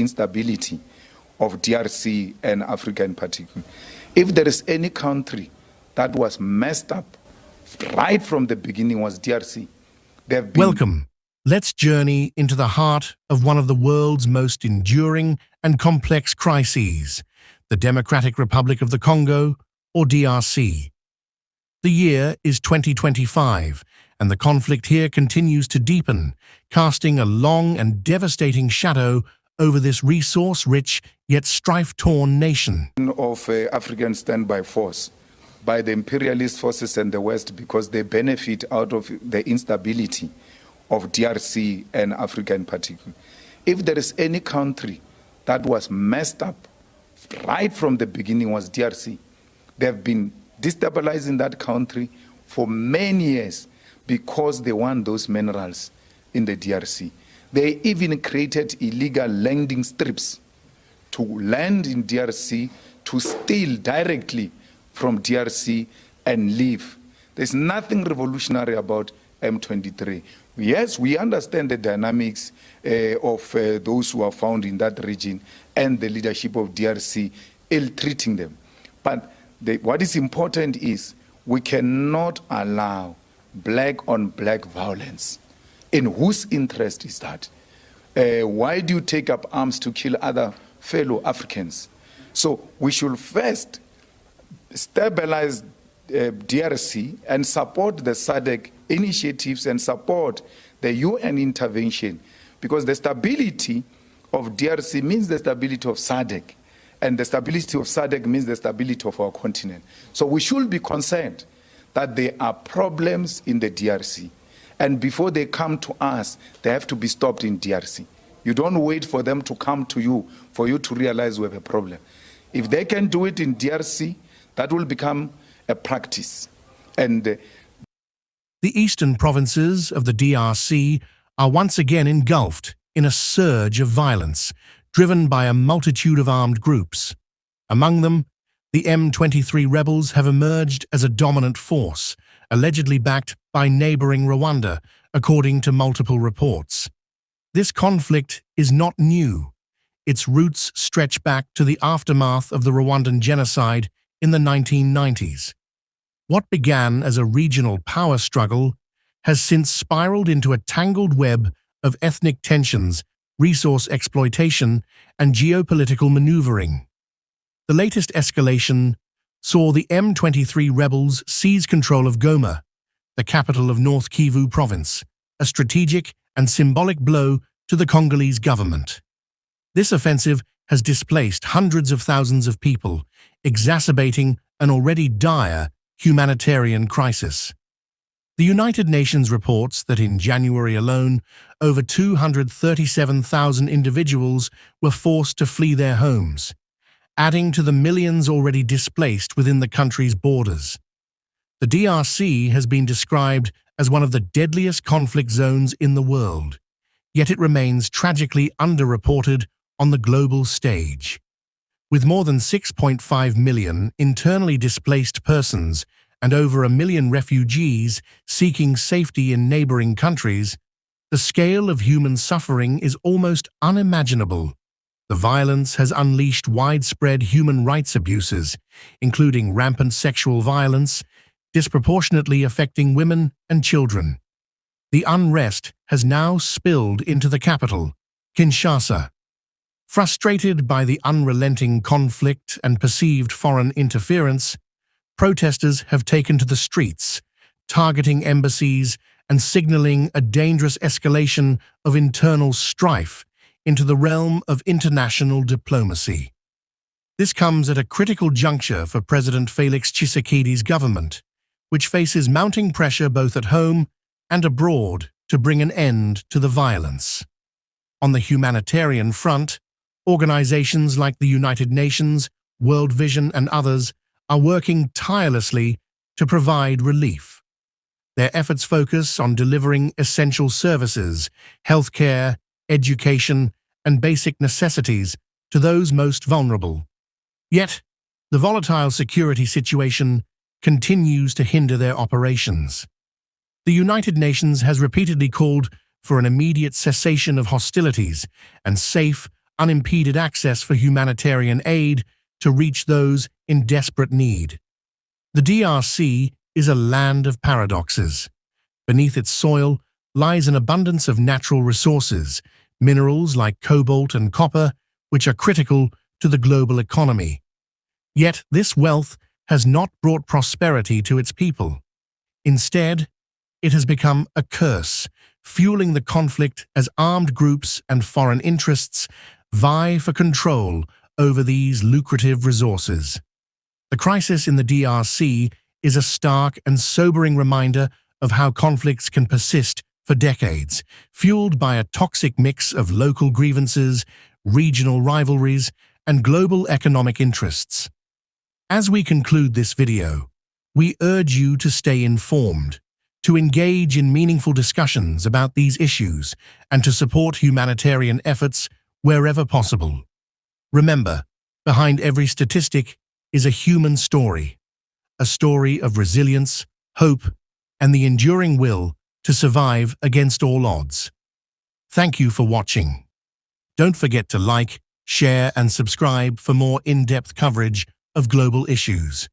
instability of DRC and Africa in particular. If there is any country that was messed up right from the beginning, was DRC. Welcome. Let's journey into the heart of one of the world's most enduring and complex crises, the Democratic Republic of the Congo, or DRC. The year is 2025, and the conflict here continues to deepen, casting a long and devastating shadow over this resource-rich yet strife-torn nation. Of African standby force by the imperialist forces in the West, because they benefit out of the instability of DRC and Africa in particular. If there is any country that was messed up right from the beginning, was DRC. They have been destabilizing that country for many years because they want those minerals in the DRC. They even created illegal landing strips to land in DRC, to steal directly from DRC and leave. There's nothing revolutionary about M23. Yes, we understand the dynamics of those who are found in that region and the leadership of DRC ill-treating them. But what is important is we cannot allow black-on-black violence. In whose interest is that? Why do you take up arms to kill other fellow Africans? So we should first stabilize DRC and support the SADC initiatives and support the UN intervention, because the stability of DRC means the stability of SADC, and the stability of SADC means the stability of our continent. So we should be concerned that there are problems in the DRC, and before they come to us, they have to be stopped in DRC. You don't wait for them to come to you for you to realize we have a problem. If they can do it in DRC, that will become a practice. And the eastern provinces of the DRC are once again engulfed in a surge of violence, driven by a multitude of armed groups. Among them, the M23 rebels have emerged as a dominant force, allegedly backed by neighboring Rwanda, according to multiple reports. This conflict is not new. Its roots stretch back to the aftermath of the Rwandan genocide in the 1990s. What began as a regional power struggle has since spiraled into a tangled web of ethnic tensions, resource exploitation, and geopolitical maneuvering. The latest escalation saw the M23 rebels seize control of Goma, the capital of North Kivu province, a strategic and symbolic blow to the Congolese government. This offensive has displaced hundreds of thousands of people, exacerbating an already dire humanitarian crisis. The United Nations reports that in January alone, over 237,000 individuals were forced to flee their homes, adding to the millions already displaced within the country's borders. The DRC has been described as one of the deadliest conflict zones in the world, yet it remains tragically underreported on the global stage. With more than 6.5 million internally displaced persons and over 1 million refugees seeking safety in neighboring countries, the scale of human suffering is almost unimaginable. The violence has unleashed widespread human rights abuses, including rampant sexual violence, disproportionately affecting women and children. The unrest has now spilled into the capital, Kinshasa. Frustrated by the unrelenting conflict and perceived foreign interference, protesters have taken to the streets, targeting embassies and signaling a dangerous escalation of internal strife into the realm of international diplomacy. This comes at a critical juncture for President Felix Tshisekedi's government, which faces mounting pressure both at home and abroad to bring an end to the violence. On the humanitarian front, organizations like the United Nations, World Vision, and others are working tirelessly to provide relief. Their efforts focus on delivering essential services, healthcare, education, and basic necessities to those most vulnerable. Yet, the volatile security situation continues to hinder their operations. The United Nations has repeatedly called for an immediate cessation of hostilities and safe, unimpeded access for humanitarian aid to reach those in desperate need. The DRC is a land of paradoxes. Beneath its soil lies an abundance of natural resources, minerals like cobalt and copper, which are critical to the global economy. Yet this wealth has not brought prosperity to its people. Instead, it has become a curse, fueling the conflict as armed groups and foreign interests vie for control over these lucrative resources. The crisis in the DRC is a stark and sobering reminder of how conflicts can persist for decades, fueled by a toxic mix of local grievances, regional rivalries, and global economic interests. As we conclude this video, we urge you to stay informed, to engage in meaningful discussions about these issues, and to support humanitarian efforts wherever possible. Remember, behind every statistic is a human story, a story of resilience, hope, and the enduring will to survive against all odds. Thank you for watching. Don't forget to like, share, and subscribe for more in-depth coverage of global issues.